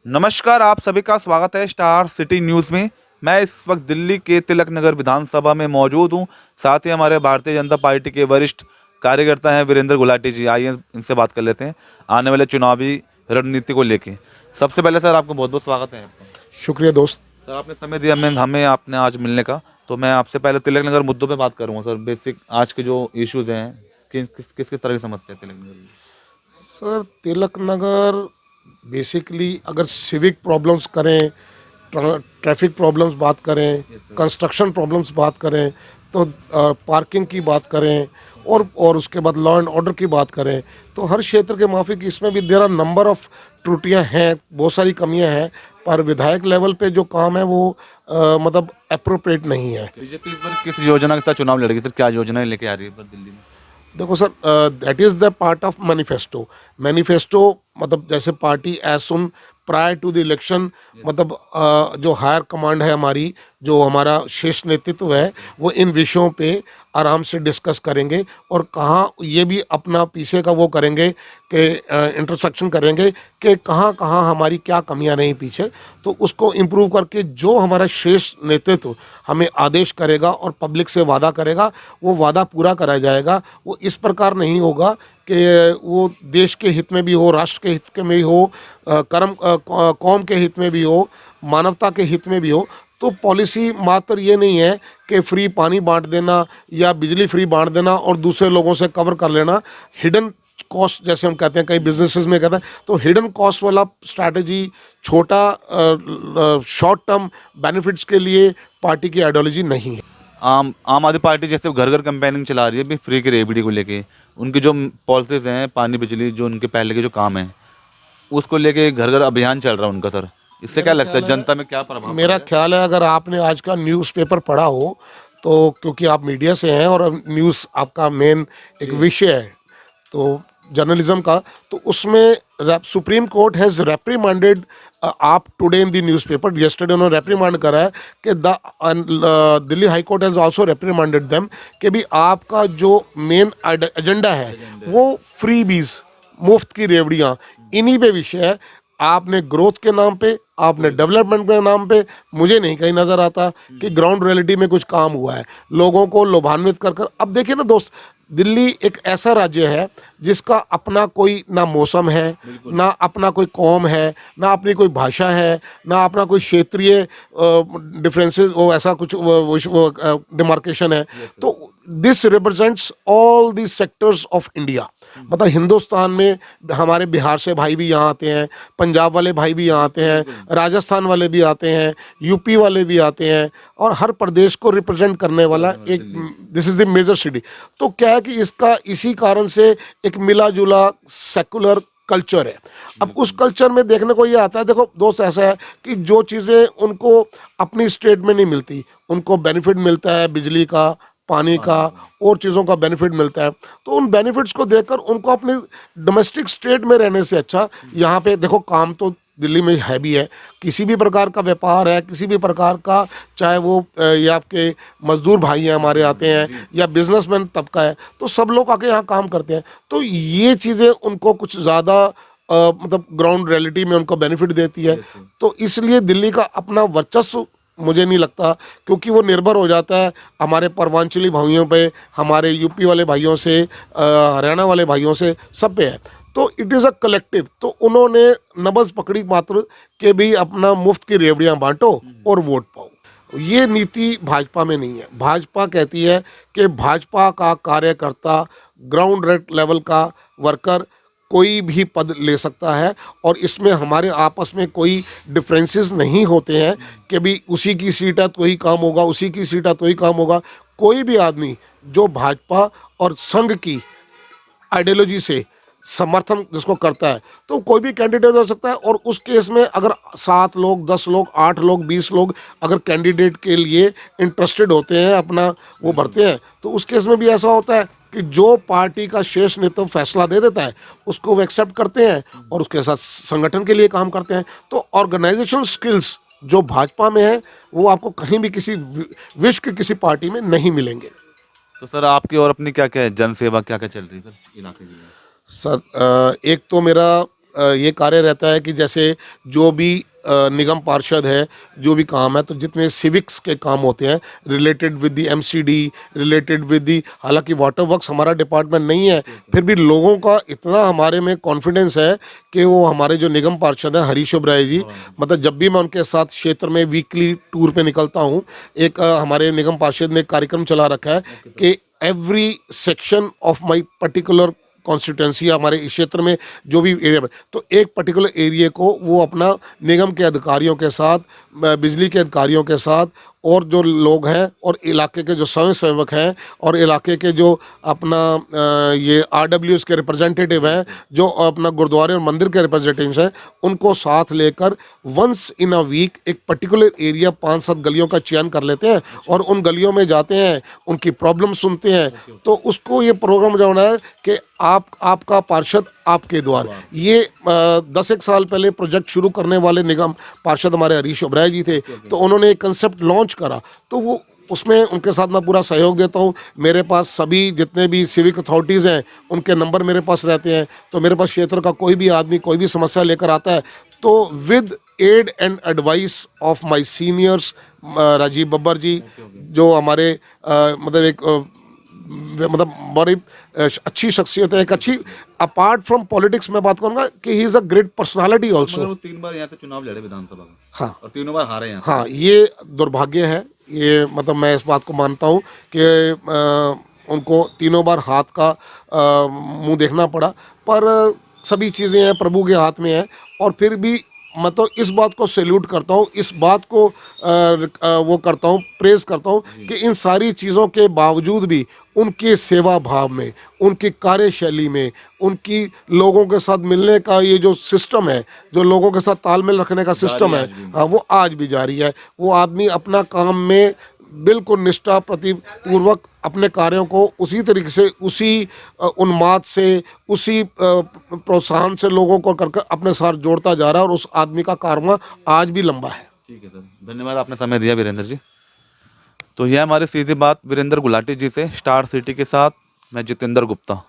नमस्कार, आप सभी का स्वागत है स्टार सिटी न्यूज़ में। मैं इस वक्त दिल्ली के तिलक नगर विधानसभा में मौजूद हूं। साथ ही हमारे भारतीय जनता पार्टी के वरिष्ठ कार्यकर्ता हैं वीरेंद्र गुलाटी जी। आइए इनसे बात कर लेते हैं आने वाले चुनावी रणनीति को लेके। सबसे पहले सर आपको बहुत बहुत स्वागत है आपका। शुक्रिया दोस्त। सर आपने समय दिया हमें आपने आज मिलने का। तो मैं आपसे पहले तिलक नगर मुद्दों पे बात करूँगा सर। बेसिक आज के जो इश्यूज़ हैं किस तरह की समझते हैं तिलक नगर? सर तिलक नगर बेसिकली अगर सिविक प्रॉब्लम्स करें, ट्रैफिक प्रॉब्लम्स बात करें, कंस्ट्रक्शन प्रॉब्लम्स बात करें, तो पार्किंग की बात करें और उसके बाद लॉ एंड ऑर्डर की बात करें, तो हर क्षेत्र के माफिक इसमें भी देर आर नंबर ऑफ त्रुटियां हैं, बहुत सारी कमियां हैं। पर विधायक लेवल पे जो काम है वो मतलब अप्रोप्रिएट नहीं है। बीजेपी इस बार किस योजना के साथ चुनाव लड़ेगी सर? क्या योजनाएं लेके आ रही है इस बार दिल्ली में? देखो sir, that is the part of manifesto. Manifesto मतलब जैसे party as soon prior to the election, मतलब जो हायर कमांड है हमारी, जो हमारा शीर्ष नेतृत्व है, वो इन विषयों पे आराम से डिस्कस करेंगे और कहाँ ये भी अपना पीछे का वो करेंगे कि इंट्रोस्पेक्शन करेंगे कि कहाँ कहाँ हमारी क्या कमियां रही पीछे, तो उसको इम्प्रूव करके जो हमारा शीर्ष नेतृत्व हमें आदेश करेगा और पब्लिक से वादा करेगा, वो वादा पूरा करा जाएगा। वो इस प्रकार नहीं होगा कि वो देश के हित में भी हो, राष्ट्र के हित में भी हो, कौम के हित में भी हो, मानवता के हित में भी हो। तो पॉलिसी मात्र ये नहीं है कि फ्री पानी बांट देना या बिजली फ्री बांट देना और दूसरे लोगों से कवर कर लेना। हिडन कॉस्ट जैसे हम कहते हैं, कई बिजनेसेस में कहते हैं, तो हिडन कॉस्ट वाला स्ट्रैटेजी, छोटा शॉर्ट टर्म बेनिफिट्स के लिए पार्टी की आइडियोलॉजी नहीं है। आम आदमी पार्टी जैसे घर घर कैंपेनिंग चला रही है भी फ्री की रेवड़ी को लेके। उनकी जो पॉलिसीज हैं, पानी बिजली जो उनके पहले के जो काम है उसको लेके घर घर अभियान चल रहा है उनका। सर इससे क्या लगता है जनता में क्या प्रभाव मेरा ख्याल है, अगर आपने आज का न्यूज़पेपर पढ़ा हो तो, क्योंकि आप मीडिया से हैं और न्यूज़ आपका मेन एक विषय है तो जर्नलिज्म का, तो उसमें सुप्रीम कोर्ट हैज़ रेप्रीमांडेड आप today in the newspaper, yesterday उन्होंने रेप्रीमांड करा है कि Delhi High Court has also reprimanded them कि भी आपका जो मेन एजेंडा है वो फ्री बीज, मुफ्त की रेवड़ियाँ, इन्हीं पे विषय है। आपने ग्रोथ के नाम पे, आपने डेवलपमेंट के नाम पे, मुझे नहीं कहीं नज़र आता कि ग्राउंड रियलिटी में कुछ काम हुआ है। लोगों को लोभान्वित कर कर, अब देखिए ना दोस्त, दिल्ली एक ऐसा राज्य है जिसका अपना कोई ना मौसम है, ना अपना कोई कौम है, ना अपनी कोई भाषा है, ना अपना कोई क्षेत्रीय डिफरेंसेस, वो ऐसा कुछ डिमार्केशन है। तो this represents all the sectors of India. मतलब हिंदुस्तान में हमारे बिहार से भाई भी यहाँ आते हैं, पंजाब वाले भाई भी यहाँ आते हैं, राजस्थान वाले भी आते हैं, यूपी वाले भी आते हैं, और हर प्रदेश को रिप्रेजेंट करने वाला एक, this is the major city. तो क्या है कि इसका इसी कारण से एक मिला जुला सेकुलर कल्चर है। अब उस कल्चर में देखने को ये आता है, देखो दोस्त, ऐसा है कि जो चीज़ें उनको अपनी स्टेट में नहीं मिलती, उनको बेनिफिट मिलता है बिजली का, पानी का, और चीज़ों का बेनिफिट मिलता है, तो उन बेनिफिट्स को देखकर उनको अपने डोमेस्टिक स्टेट में रहने से अच्छा यहाँ पे देखो, काम तो दिल्ली में है भी है, किसी भी प्रकार का व्यापार है, किसी भी प्रकार का, चाहे वो ये आपके मजदूर भाई हैं हमारे आते हैं या बिजनेसमैन तबका है, तो सब लोग आके यहाँ काम करते हैं। तो ये चीज़ें उनको कुछ ज़्यादा मतलब ग्राउंड रियलिटी में उनको बेनिफिट देती है। तो इसलिए दिल्ली का अपना वर्चस्व मुझे नहीं लगता, क्योंकि वो निर्भर हो जाता है हमारे पूर्वांचली भाइयों पे, हमारे यूपी वाले भाइयों से, हरियाणा वाले भाइयों से, सब पे है। तो इट इज़ अ कलेक्टिव। तो उन्होंने नब्ज़ पकड़ी मात्र कि भी अपना मुफ्त की रेवड़ियाँ बांटो और वोट पाओ। ये नीति भाजपा में नहीं है। भाजपा कहती है कि भाजपा का कार्यकर्ता, ग्राउंड लेवल का वर्कर कोई भी पद ले सकता है, और इसमें हमारे आपस में कोई डिफरेंसेस नहीं होते हैं कि भी उसी की सीट है तो ही काम होगा, उसी की सीट है तो ही काम होगा। कोई भी आदमी जो भाजपा और संघ की आइडियोलॉजी से समर्थन जिसको करता है, तो कोई भी कैंडिडेट हो सकता है। और उस केस में अगर 7 लोग, 10 लोग, 8 लोग, 20 लोग अगर कैंडिडेट के लिए इंटरेस्टेड होते हैं, अपना वो भरते हैं, तो उस केस में भी ऐसा होता है कि जो पार्टी का शीर्ष नेतृत्व फैसला दे देता है उसको वो एक्सेप्ट करते हैं और उसके साथ संगठन के लिए काम करते हैं। तो ऑर्गेनाइजेशनल स्किल्स जो भाजपा में है वो आपको कहीं भी किसी विश्व की किसी पार्टी में नहीं मिलेंगे। तो सर आपकी और अपनी क्या क्या है जन सेवा क्या क्या चल रही है सर इलाके की? सर एक तो मेरा ये कार्य रहता है कि जैसे जो भी निगम पार्षद है, जो भी काम है, तो जितने सिविक्स के काम होते हैं related with the MCD, related with the, हालांकि वाटर वर्क्स हमारा डिपार्टमेंट नहीं है, फिर भी लोगों का इतना हमारे में कॉन्फिडेंस है कि वो हमारे जो निगम पार्षद हैं हरीश ओबराय जी, मतलब जब भी मैं उनके साथ क्षेत्र में वीकली टूर पे निकलता हूँ, एक हमारे निगम पार्षद ने एक कार्यक्रम चला रखा है कि every section of my particular constituency, हमारे इस क्षेत्र में जो भी एरिया में, तो एक पर्टिकुलर एरिया को वो अपना निगम के अधिकारियों के साथ, बिजली के अधिकारियों के साथ, और जो लोग हैं और इलाके के जो स्वयं सेवक हैं और इलाके के जो अपना ये RWS के रिप्रेजेंटेटिव हैं, जो अपना गुरुद्वारे और मंदिर के रिप्रेजेंटेटिव्स हैं, उनको साथ लेकर वंस इन अ वीक एक पर्टिकुलर एरिया 5-7 गलियों का चयन कर लेते हैं और उन गलियों में जाते हैं, उनकी प्रॉब्लम सुनते हैं। तो उसको ये प्रोग्राम जो है कि आपका पार्षद आपके द्वार, ये 10 एक साल पहले प्रोजेक्ट शुरू करने वाले निगम पार्षद हमारे हरीश ओबराय जी थे, तो उन्होंने एक कंसेप्ट लॉन्च करा, तो वो उसमें उनके साथ मैं पूरा सहयोग देता हूँ। मेरे पास सभी जितने भी सिविक अथॉरिटीज़ हैं उनके नंबर मेरे पास रहते हैं, तो मेरे पास क्षेत्र का कोई भी आदमी कोई भी समस्या लेकर आता है, तो with aid and advice of my seniors, Rajiv Babbar ji जो हमारे मतलब एक मतलब बड़ी अच्छी शख्सियत है, एक अच्छी, अपार्ट फ्रॉम पॉलिटिक्स मैं बात करूंगा कि he is a great personality मगर ऑल्सो। वो 3 बार यहाँ पे चुनाव लड़े विधानसभा में, हाँ और तीनों बार हारे हैं। हाँ, ये दुर्भाग्य है, ये मतलब मैं इस बात को मानता हूँ कि उनको तीनों बार हाथ का मुंह देखना पड़ा, पर सभी चीज़ें हैं प्रभु के हाथ में है। और फिर भी मैं तो इस बात को सैल्यूट करता हूँ, इस बात को वो करता हूँ, प्रेज करता हूँ कि इन सारी चीज़ों के बावजूद भी उनके सेवा भाव में, उनकी कार्यशैली में, उनकी लोगों के साथ मिलने का ये जो सिस्टम है, जो लोगों के साथ तालमेल रखने का सिस्टम है, हाँ, वो आज भी जारी है। वो आदमी अपना काम में बिल्कुल निष्ठा प्रतिपूर्वक अपने कार्यों को उसी तरीके से, उसी उन्माद से, उसी प्रोत्साहन से लोगों को कर अपने साथ जोड़ता जा रहा है, और उस आदमी का कारवां आज भी लंबा है। ठीक है सर, धन्यवाद, आपने समय दिया वीरेंद्र जी। तो यह हमारी सीधी बात वीरेंद्र गुलाटी जी से, स्टार सिटी के साथ मैं जितेंद्र गुप्ता।